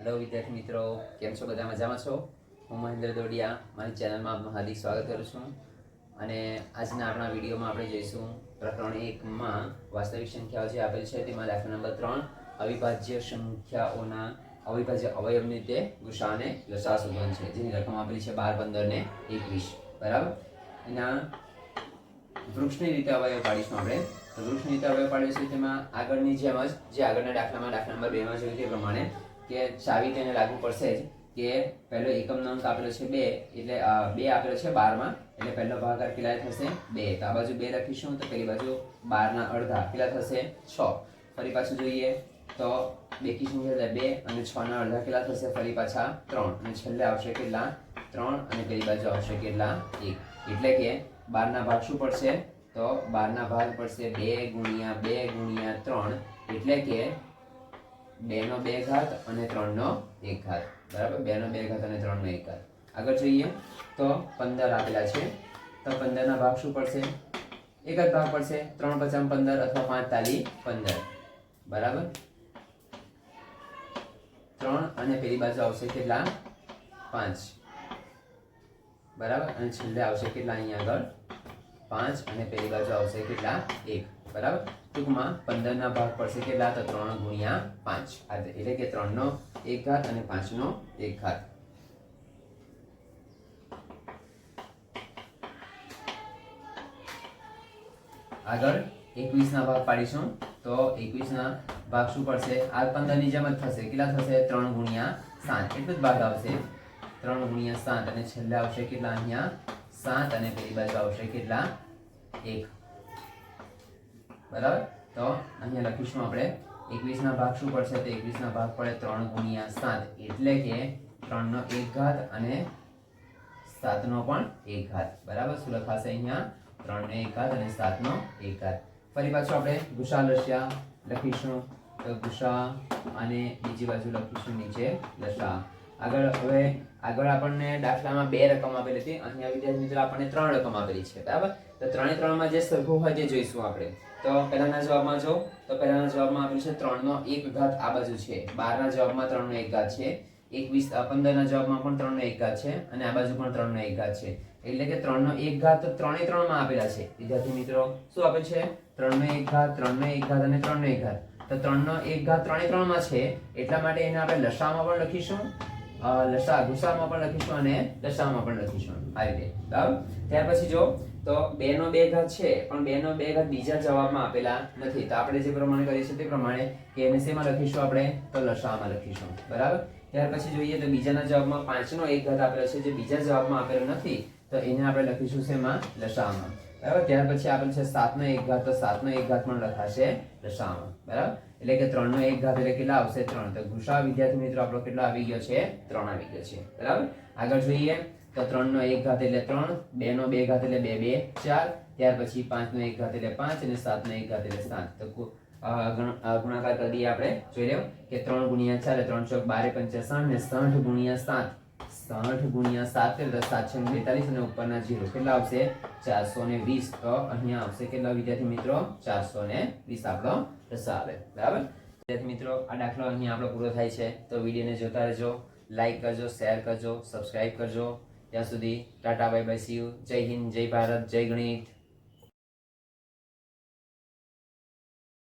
Hello વિદ્યાર્થી મિત્રો, કેમ છો? બધા મજામાં છો? હું મહેન્દ્ર દોડિયા મારી ચેનલમાં આપનું હાર્દિક સ્વાગત કરું છું. અને આજના આપણા વિડીયોમાં આપણે જોઈશું પ્રકરણ 1માં વાસ્તવિક સંખ્યાઓ જે આપેલ છે તેમાં દાખલા નંબર 3 અવિભાજ્ય સંખ્યાઓના અવિભાજ્ય અવયવની રીતે ગુસા અને લસા શોધવાનું છે, જેની રકમ આપેલી છે 12, 15 ને 21. બરાબર. એના વૃક્ષની રીતે અવયવ પાડીશું આપણે. તો વૃક્ષની રીતે અવયવ પાડીશું તેમાં આગળની જેમ જ જે આગળના દાખલામાં દાખલા નંબર 2માં જોયું તે પ્રમાણે કે ચાવી તેને લાગુ પડશે જ કે પહેલો એકમનો અંક આપેલો છે 2, એટલે 2 આપેલો છે 12માં, એટલે પહેલો ભાગાકાર કેટલા થશે 2. તો આ બાજુ 2 લખીશું તો પેલી બાજુ 12 ના અડધા કેટલા થશે 6. ફરી પાછું જોઈએ તો 2 કી સંખ્યા 2 અને 6 ના અડધા કેટલા થશે ફરી પાછા 3, અને છેલ્લે આવશે કેટલા 3, અને પેલી બાજુ આવશે કેટલા 1. એટલે કે 12 ના ભાગ શું પડશે તો 12 ના ભાગ પડશે 2 ગુણ્યા 2 ગુણ્યા 3, એટલે કે 2 નો 2 ઘાત અને 3 નો 1 ઘાત. બરાબર. 2 નો 2 ઘાત અને 3 નો 1 ઘાત. આગળ જોઈએ તો 15 આપેલા છે, તો 15 ના ભાગ શું પડશે? એક જ ભાગ પડશે, 3 પચામ 15 અથવા 5 તાલી 15. બરાબર. 3 અને પેલી બાજુ આવશે કેટલા 5. બરાબર. અને છેલ્લે આવશે કેટલા અહીંયા આગળ 5, અને પેલી બાજુ આવશે કેટલા 1. બરાબર. ટૂંકમાં 15 ના ભાગ પડશે કેટલા તો 3 ગુણ્યા 5, એટલે કે 3 નો 1 ઘાત અને 5 નો 1 ઘાત. આગળ 21 ના ભાગ પાડીશું તો 21 ના ભાગ શું પડશે? આ 15 ની જેમ જ થશે, કેટલા થશે 3 ગુણ્યા 7, એટલું જ ભાગ આવશે 3 ગુણ્યા 7, અને છેલ્લે આવશે કેટલા અહીંયા 7, અને પેલી બાજુ આવશે કેટલા 1. બરાબર. તો અહીંયા લખીશું આપણે 21 ના ભાગ શું પડશે તો 21 ના ભાગ પડે 3 ગુણ્યા 7, એટલે કે 3 નો 1 ઘાત અને 7 નો પણ 1 ઘાત. બરાબર. શું લખાશે અહીંયા 3 નો 1 ઘાત અને 7 નો 1 ઘાત. ફરી પાછું આપણે ગુસા લસ્યા લખીશું, તો ગુસા અને બીજી બાજુ લખીશું નીચે લસા. આગળ આપણને દાખલામાં 2 રકમ આપેલી હતી, અહીંયા વિદ્યાર્થી મિત્રો આપણને 3 રકમ આપેલી છે. બરાબર. તો 3 3 માં જે સરખું હોય તે જોઈશું આપણે. તો પહેલાના જવાબમાં જો તો પહેલાના જવાબમાં આપેલું છે 3 નો 1 ઘાત આ બાજુ છે, 12 ના જવાબમાં 3 નો 1 ઘાત છે, 15 ના જવાબમાં પણ 3 નો 1 ઘાત છે, અને આ બાજુ પણ 3 નો 1 ઘાત છે. એટલે કે 3 નો 1 ઘાત તો 3 3 માં આપેલા છે વિદ્યાર્થી મિત્રો. શું આપેલ છે? 3 નો 1 ઘાત, 3 નો 1 ઘાત અને 3 નો 1 ઘાત. તો 3 નો 1 ઘાત 3 3 માં છે, એટલા માટે એને આપણે લસામાં પણ લખીશું, ગુસામાં પણ લખીશું અને લસામાં પણ લખીશું આ રીતે. બરાબર. ત્યાર પછી જો તો 2 નો 2 ઘાત છે, પણ 2 નો 2 ઘાત બીજા જવાબમાં આપેલા નથી, તો આપણે જે પ્રમાણે કરીશું તે પ્રમાણે કે એને શેમાં લખીશું આપણે તો લસામાં લખીશું. બરાબર. ત્યાર પછી જોઈએ તો બીજાના જવાબમાં 5 નો 1 ઘાત આપેલો છે, જે બીજા જવાબમાં આપેલો નથી, તો એને આપણે લખીશું શેમાં લસામાં. બરાબર. ત્યાર પછી આપેલ છે 7 નો 1 ઘાત, તો 7 નો 1 ઘાત પણ લખાશે લસામાં. બરાબર. એટલે કે 3 નો 1 ઘાત એટલે કેટલા આવશે 3. તો ગુસા વિદ્યાર્થી મિત્રો આપણો કેટલો આવી ગયો છે 3 આવી ગયો છે. બરાબર. આગળ જોઈએ તો 3 નો 1 ઘાત એટલે 3, 2 નો 2 ઘાત એટલે 2 2 4, ત્યાર પછી 5 નો 1 ઘાત એટલે 5, અને 7 નો 1 ઘાત એટલે 7. તો ગુણાકાર કરી દઈએ આપણે. જોઈ લો કે 3 ગુણ્યા 4 એટલે 3 ચોક 12 પંચા 60, ને 60 ગુણ્યા 7, 60 ગુણ્યા 7 એટલે 742, અને ઉપરના 0 કેટલા આવશે 420. તો અહીંયા આવશે કેટલા વિદ્યાર્થી મિત્રો 420 આપણો લસા આવે. બરાબર. વિદ્યાર્થી મિત્રો આ દાખલો અહીંયા આપણો પૂરો થાય છે. તો વિડીયોને જોતા રહેજો, લાઈક કરજો, શેર કરજો, સબસ્ક્રાઇબ કરજો. ત્યાં સુધી Tata, bye bye, C you. જય હિન્દ, જય ભારત, જય ગણિત.